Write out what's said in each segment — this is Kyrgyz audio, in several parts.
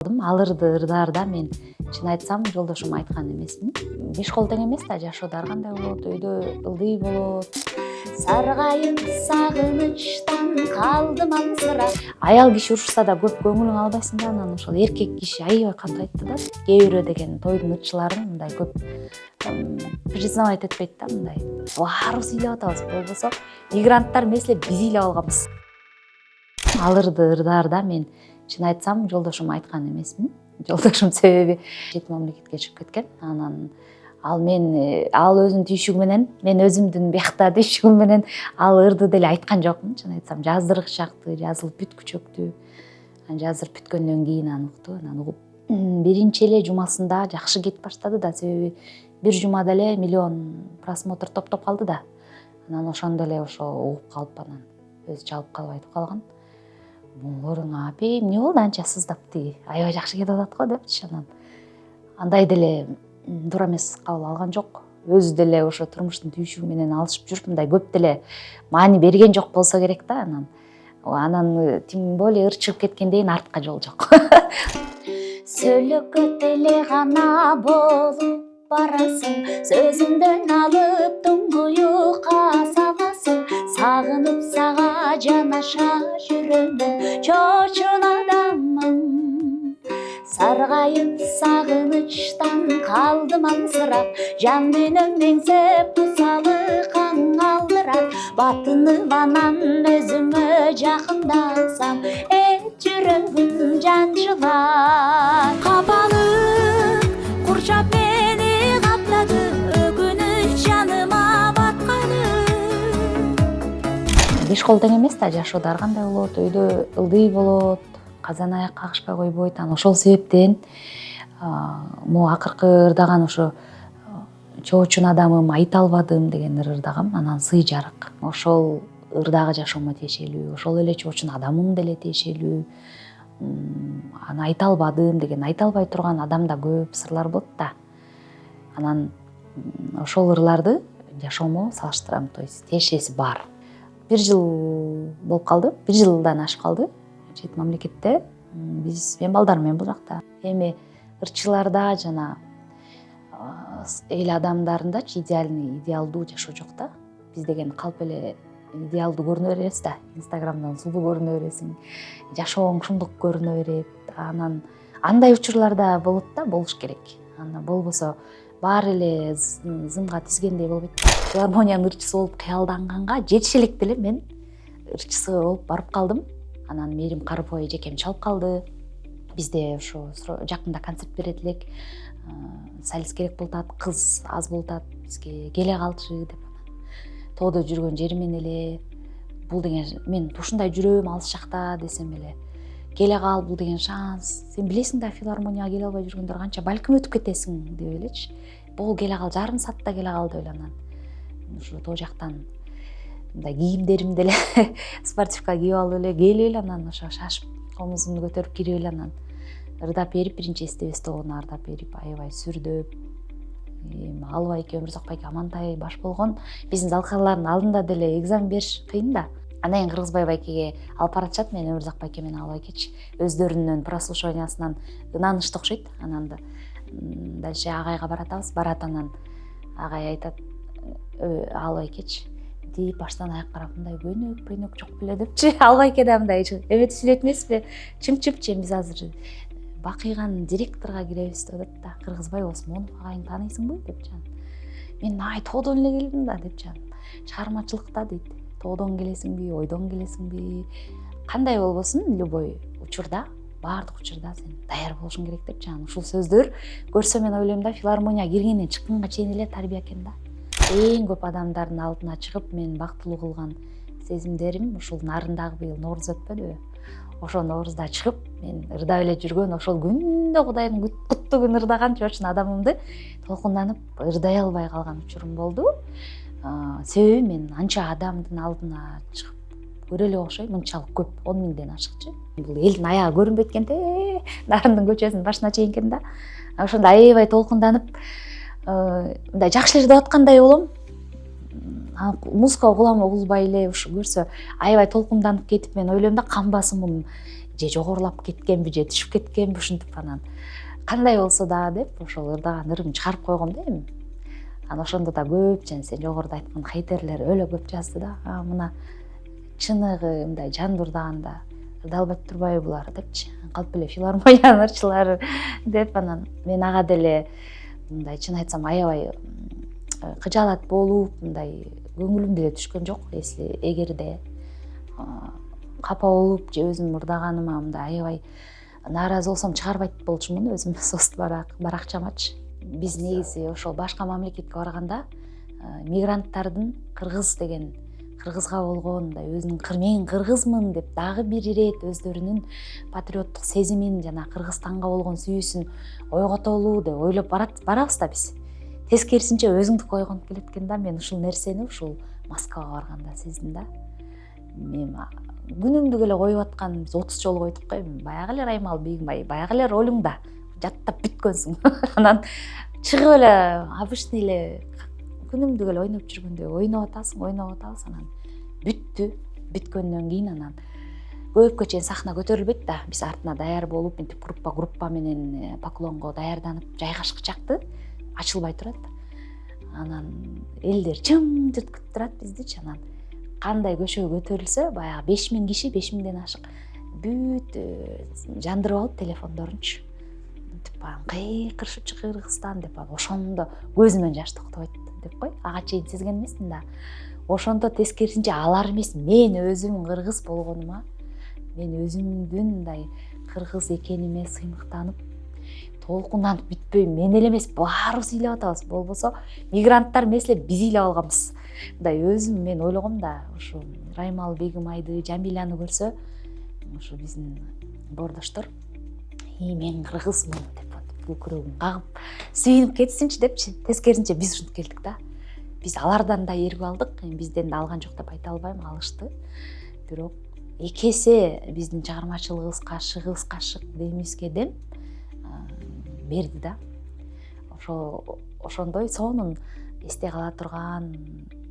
Алырды ырдаарда мен чын айтсам жолдошум айткан эмесмин. Беш кол тең эмес да, жашоодо ар кандай болот, өйдө ылдый болот. Саргайып сагынычтан калдым алсырап. Аял киши урушса да көп көңүлүң албайсың да, анан ошол эркек киши аябай катуу айтты да. Кээ бирөө деген тойдун ыччыларын мындай көп признавать этпейт да, мындай. Баарыбыз ыйлап атабыз, болбосо мигранттар эмес эле биз ыйлап алганбыз. Алырды ырдаарда мен чын айтсам жолдошум айткан эмесмин. Жолдошум себеби чет мамлекетке чыгып кеткен. Анан ал өзүнүн түйшүгү менен, мен өзүмдүн биякта түйшүгүм менен ал ырды деле айткан жокмун. Чын айтсам жаздыргы чакты, жазылып бүткүчөктү. Жаздырып бүткөндөн кийин аны укту. Анан угуп биринчи эле жумасында жакшы кетип баштады да, себеби бир жумада эле 1 миллион просмотр топтоп калды да. Анан ошондо эле угуп калып анан өзү чалып калып айтып калган. Буңгоруң апи эмне болду анча сыздапты, аябай жакшы кетип атат го депчи. Анан андай деле туура эмес кабыл алган жок. Өзү деле ошо турмуштун түйшүгү менен алышып жүрүп мындай көп деле маани берген жок болсо керек да. Анан тем более ырчыгып кеткенден кийин артка жол жок. Сөйлөкөт эле гана болуп барасың, сөзүңдөн алып туңгуюкка саласың. Сагынып сага жанаша жүрөмүн, чочун адамым. Саргайып сагынычтан калдым алсырап, жан дүйнөм меңзеп тусалы каң алдырат. Батынып анан өзүмө жакындасам, жүрөгүм жанжылат. Капалык курчап мени каплады, өкүнүч жаныма батканы. Беш кол тең эмес да, жашоодо ар кандай болот, өйдө ылдый болот, казан аяк кагышпай койбойт. Анан ошол себептен могу акыркы ырдаган ошо чоочун адамым, айта албадым деген ырдагам. Анан сый жарык. Ошол ырдагы жашоомо тиешелүү, ошол эле чоочун адамым деле тиешелүү. Аны айта албадым деген, айта албай турган адамда көп сырлар болот да. Анан ошол ырларды жашоомо салыштырам, то есть тиешеси бар. 1 жыл болуп калды, 1 жылдан ашып калды чет мамлекетте. Мен балдарым менен бул жакта. Эми ырчыларда жана эл адамдарындачы идеалдуу жашоо жок да. Биз деген калп эле идеалдуу көрүнө беребиз да. Инстаграмдан сулуу көрүнө бересиң, жашооң шундук көрүнө берет. Анан андай учурларда болот да, болуш керек. Анда болбосо баары эле зымга тизгендей болбойт. Филармониянын ырчысы болуп кыялданганга жетише элек деле мен ырчысы болуп барып калдым. Анан Мээрим Карыпова эжекем чалып калды. Бизде ошо жакында концерт берет элек. Солист керек болуп атат, кыз аз болуп атат, бизге келе калчы деп. Тоодо жүргөн жеримен эле бул деген мен ушундай жүрөм алыс жакта десем эле келе кал, бул деген шанс. Сен билесиң да, филармонияга келе албай жүргөндөр канча, балким өтүп кетесиң деп элечи. Бул келе кал, жарым саатта келе кал деп эле. Анан ушу тоо жактан мындай кийимдеримди деле спортивка кийип алып эле келип эле анан ошо шашып комузумду көтөрүп кирип эле анан ырдап берип, биринчи эстебестогуну ырдап берип, аябай сүрдөп. Алып айке, Өмүрзак байке Амантай баш болгон. Биздин залкарлардын алдында деле экзамен бериш кыйын да. Анан кийин Кыргызбай байкеге алып баратышат, мен Өмүрзак байке менен Алып айкечи. Өздөрүнүн прослушиваниясынан ынанышты окшойт. Анан дальше агайга баратабыз. Барат, анан агай айтат, Алып айкечи дейт баштан аякка карап мындай көйнөк жок беле депчи. Алып айке да мындай эметип сүйлөйт эмеспи? Чымчыпчы, биз азыр Бакыйганын директорго киребиз деп атат да. Кыргызбай Осмонов агайың тааныйсыңбы депчи. Мен тоодон эле келдим да депчи. Чыгармачылыкта дейт. Тоодон келесиңби, ойдон келесиңби? Кандай болбосун, любой учурда, баардык учурда сен даяр болушуң керек депчи. Ушул сөздөр көрсө мен ойлойм да, филармонияга киргенден чыкканга чейин эле тарбия экен да. Эң көп адамдардын алдына чыгып мен бактылуу кылган сезимдерим ушул нарындагы быйыл Нооруз өтпөдүбү? Ошо Ноорузда чыгып мен ырдап эле жүргөн, ошол күндө Кудайдын куттуу күн ырдаган чоочун адамымды толкунданып ырдай албай калган учурум болду. Себеби мен анча адамдын алдына чыгып көрө эле окшойм, мынчалык көп, 10 миңден ашыкчы. Бул элдин аягы көрүнбөйт экен да, нарындын көчөсүнүн башына чейин экен да. Ошондо аябай толкунданып, мындай жакшы эле ырдап аткандай болом. Музыка угулам, угулбай эле ушу көрсө аябай толкунданып кетип, мен ойлойм да, кан басымым же жогорулап кеткенби же түшүп кеткенби ушинтип анан кандай болсо да деп ошол ырдаган ырым чыгарып койгом да эми. Анан ошондо да көп сен жогоруда айткан хейтерлер өлө көп жазды да. Мына чыныгы мындай жанды ырдаганда ырдалбай турбайбы булар депчи. Калп эле филармониянын ырчылары деп анан мен ага деле мындай чын айтсам аябай кыжаалат болуп мындай көңүлүм деле түшкөн жок. Если эгерде капа болуп же өзүм ырдаганыма мындай аябай нааразы болсом чыгарбайт болчумун өзүм сост баракчамачы. Биз негизи ошол башка мамлекетке барганда мигранттардын кыргыз деген кыргызга болгон мындай өзүнүн мен кыргызмын деп дагы бир ирет өздөрүнүн патриоттук сезимин жана Кыргызстанга болгон сүйүүсүн ойготолу деп ойлоп барабыз да биз. Тескерисинче өзүңдүкү ойгонуп келет экен да. Мен ушул нерсени ушул Москвага барганда сездим да. Мен күнүмдүк эле коюп аткан биз 30 жолу койдук го эми. Баягы эле Раймал Бийгимай, баягы эле ролуңда жаттап бүткөнсүң. Анан чыгып эле обычный эле күнүмдүк эле ойноп жүргөндөй ойноп атабыз анан бүткөндөн кийин анан көпкө чейин сахна көтөрүлбөйт да. Биз артына даяр болуп мынтип группа менен поклонго даярданып жайгашкычакты ачылбай турат. Анан элдер чымжырт күтүп турат биздичи. Анан кандай көчөгө көтөрүлсө баягы 5000 киши 5000ден ашык бүт жандырып алып телефондорунчу. Мынтип кыйкырышчу Кыргызстан деп ошондо көзүмөн жаш токтобойт деп кой. Ага чейин сезген эмесмин да. Ошондо тескерисинче алар эмес мен өзүм кыргыз болгонума, мен өзүмдүн мындай кыргыз экениме сыймыктанып, толкунданып бүтпөй мен эле эмес баарыбыз ыйлап атабыз. Болбосо мигранттар эмес эле биз ыйлап алганбыз. Мындай өзүм мен ойлогом да, ушу Раймал Бийгимайды, Жамиляны көрсө, ушу биздин бордоштор мен кыргызмын деп көкүрөгүн кагып сүйүнүп кетсинчи депчи. Тескерисинче биз ушинтип келдик да. Биз алардан да эргип алдык. Бизден да алган жок деп айта албайм, алышты. Бирок эки эсе биздин чыгармачылыгыбызга, шыгыбызга шык, демибизге дем берди да. Ошондой сонун эсте кала турган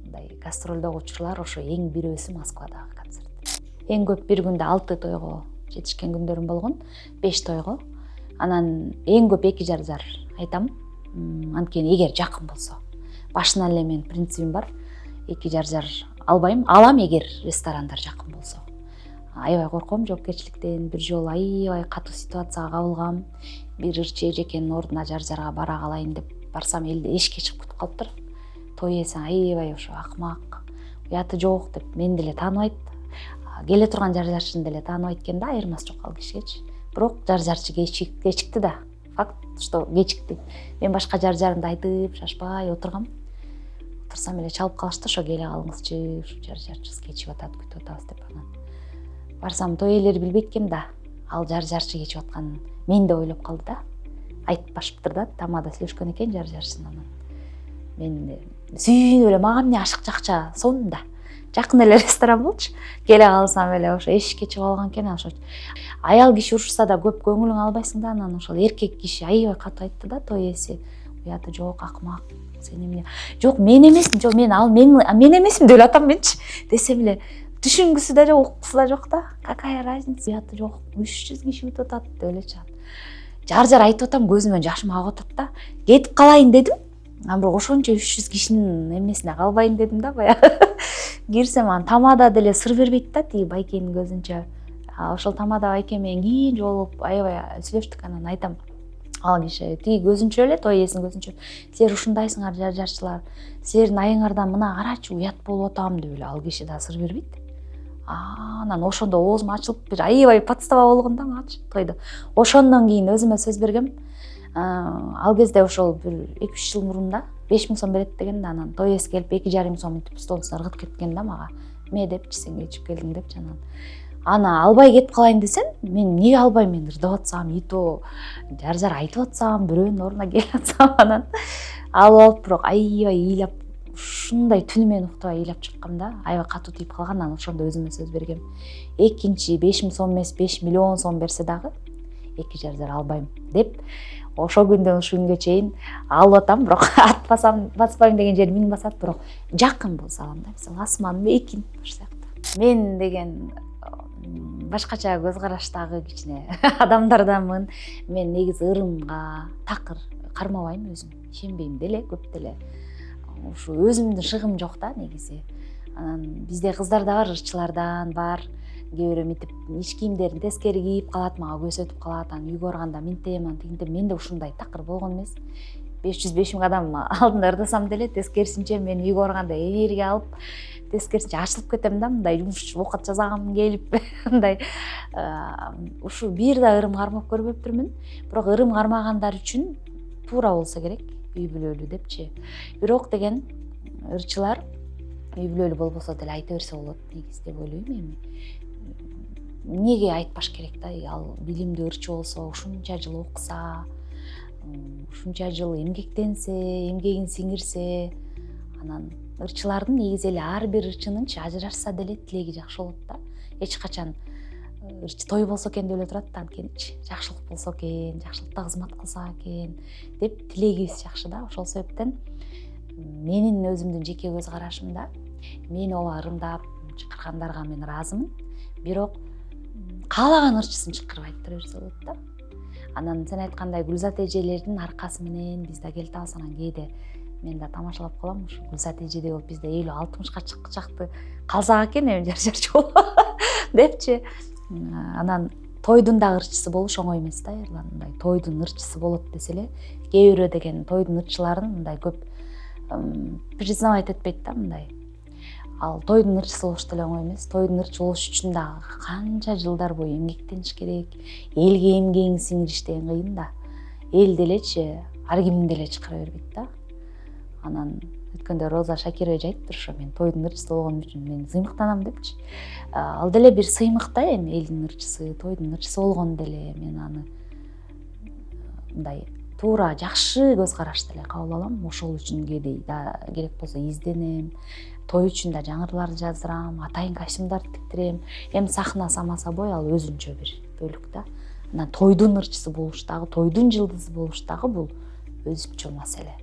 мындай гастролдогу учурлар ошо эң бирөөсү Москвадагы концерт. Эң көп бир күндө 6 тойго жетишкен күндөрүм болгон, 5 тойго. Анан эң көп 2 жарзар айтам. Анткени эгер жакын болсо. Башынан эле менин принцибим бар. 2 жарзар албайм. Алам эгер ресторандар жакын болсо. Аябай корком жоопкерчиликтен. Бир жолу аябай катуу ситуацияга кабылгам. Бир ырчы эжекенин ордуна жарзарга бара калайын деп барсам элде эшикке чыгып күтүп калыптыр. Той ээси аябай ошо акмак, уяты жок деп мен деле тааныбайт. Келе турган жаржарчыны деле тааныбайт экен да, айырмасы жок ал кишигечи. Бирок жаржарчы кечикти да. Факт, что кечикти. Мен башка жаржарымды айтып, шашпай отургам. Турсам эле чалып калышты, ошо келе калыңызчы, ушу жаржарчыбыз кечип атат, күтүп атабыз деп анан. Барсам той ээлери билбейт экен да. Ал жаржарчы кечип атканын мен да ойлоп калды да. Айтпашыптыр да, тамада сүйлөшкөн экен жаржарчысын анан. Мен сүйүнүп эле мага эмне ашык жакча сонун да. Жакын эле ресторан болчу. Келе калсам эле ошо эшикке чыгып алган экен, ошо аял киши урушса да көп көңүлүң албайсың да. Анан ошол эркек киши аябай катуу айтты да, той ээси. Уяты жок, акмак. Сен эмне? Жок, мен эмесмин, жок, мен эмесмин деп атам менчи. Десем эле түшүнгүсү да жок, уккусу да жок да. Какая разница? Уяты жок, 300 киши өтүп атат деп эле чан. Жаржар айтып атам, көзүмөн жашым агып атат да. Кетип калайын дедим. Бирок ошончо 300 кишинин эмесине калбайын дедим да, баягы. Кирсем анан тамада деле сыр бербейт да, тиги байкенин көзүнчө. Ошол тамада байке менен кийин жолугуп аябай сүйлөштүк. Анан айтам, ал киши тиги көзүнчө эле, той ээсинин көзүнчө, силер ушундайсыңар жаржарчылар, силердин айыңардан мына карачы, уят болуп атам деп эле ал киши да сыр бербейт. Анан ошондо оозум ачылып бир аябай подстава болгон да магачы тойдо. Ошондон кийин өзүмө сөз бергем. Ал кезде ошол бир 2-3 жыл мурун да 5000 сом берет деген да, анан той ээси келип 2,5 сом мынтип столдун үстүнө ыргытып кеткен да мага. Эмне депчи, сен кечип келдиң депчи анан. Ана албай кетип калайын десем, мен эмнеге албайм, мен ырдап атсам, ито жаржар айтып атсам, бирөөнүн ордуна келип атсам, анан алып алып бирок аябай ыйлап, ушундай түнү менен уктабай ыйлап чыккам да, аябай катуу тийип калган. Анан ошондо өзүмө сөз бергем. Экинчи 5000 сом эмес, 5 миллион сом берсе дагы 2 жаржар албайм деп. Ошол күндөн ушул күнгө чейин алып атам, бирок атпасам, баспайм деген жер миң басат, бирок жакын болсо алам да. Мисалы Асман, Мейкин ошол сыяктуу. Мен деген башкача көз караштагы кичине адамдардамын. Мен негизи ырымга такыр кармабайм өзүм. Ишенбейм деле көп деле. Ушу өзүмдүн шыгым жок да негизи. Анан бизде кыздар да бар, ырчылардан бар. Кээ бирөө мынтип ич кийимдерин тескери кийип калат, мага көзөтүп калат. Анан үйгө барганда минтем, тигинтем. Менде ушундай такыр болгон эмес. 500-5000 адам алдында ырдасам деле тескерисинче мен үйгө барганда энергия алып, тескерисинче ачылып кетем да, мындай жумуш окат жасагым келип, мындай ушу бир да ырым кармап көрбөптүрмүн. Бирок ырым кармагандар үчүн туура болсо керек, үй бүлөлүү депчи. Бирок деген ырчылар үй бүлөлүү болбосо деле айта берсе болот негизи деп ойлойм эми. Эмнеге айтпаш керек да? Ал билимдүү ырчы болсо, ушунча жыл окуса, ушунча жыл эмгектенсе, эмгегин сиңирсе, анан ырчылардын негизи эле ар бир ырчынынчы ажырашса деле тилеги жакшы болот да. Эч качан ырчы той болсо экен деп эле турат да, анткеничи жакшылык болсо экен, жакшылыкта кызмат кылса экен деп тилегибиз жакшы да. Ошол себептен менин өзүмдүн жеке көз карашымда мени ооба ырымдап чакыргандарга мен ыраазымын. Бирок каалаган ырчысын чакырып айттыра берсе болот да. Анан сен айткандай Гүлзат эжелердин аркасы менен биз да келтабыз. Анан кээде мен да тамашалап калам, ушу Гүлзат эжедей болуп бизде 50-60ка чакты калсак экен эми жар-жарчы депчи. Анан тойдун да ырчысы болуш оңой эмес да, Эрлан. Мындай тойдун ырчысы болот десе эле, кээ бирөө деген тойдун ырчыларын мындай көп признавать этпейт да, мындай. Ал тойдун ырчысы болуш деле оңой эмес. Тойдун ырчы болуш үчүн да канча жылдар бою эмгектениш керек. Элге эмгегин сиңириш деген кыйын да. Эл делечи ар ким деле чакыра бербейт да. Анан өткөндө Роза Шакирович айтыптыр, ошо мен тойдун ырчысы болгоным үчүн мен сыймыктанам депчи. Ал деле бир сыймык да, эми элдин ырчысы, тойдун ырчысы болгон деле мен аны мындай туура жакшы көз караш деле кабыл алам. Ошол үчүн кээде керек болсо изденем. Той үчүн да жаңырлар жаздырам, атайын костюмдарды тиктирем. Эми сахна сама собой ал өзүнчө бир бөлүк да. Анан тойдун ырчысы болуш дагы, тойдун жылдызы болуш дагы бул өзүнчө маселе.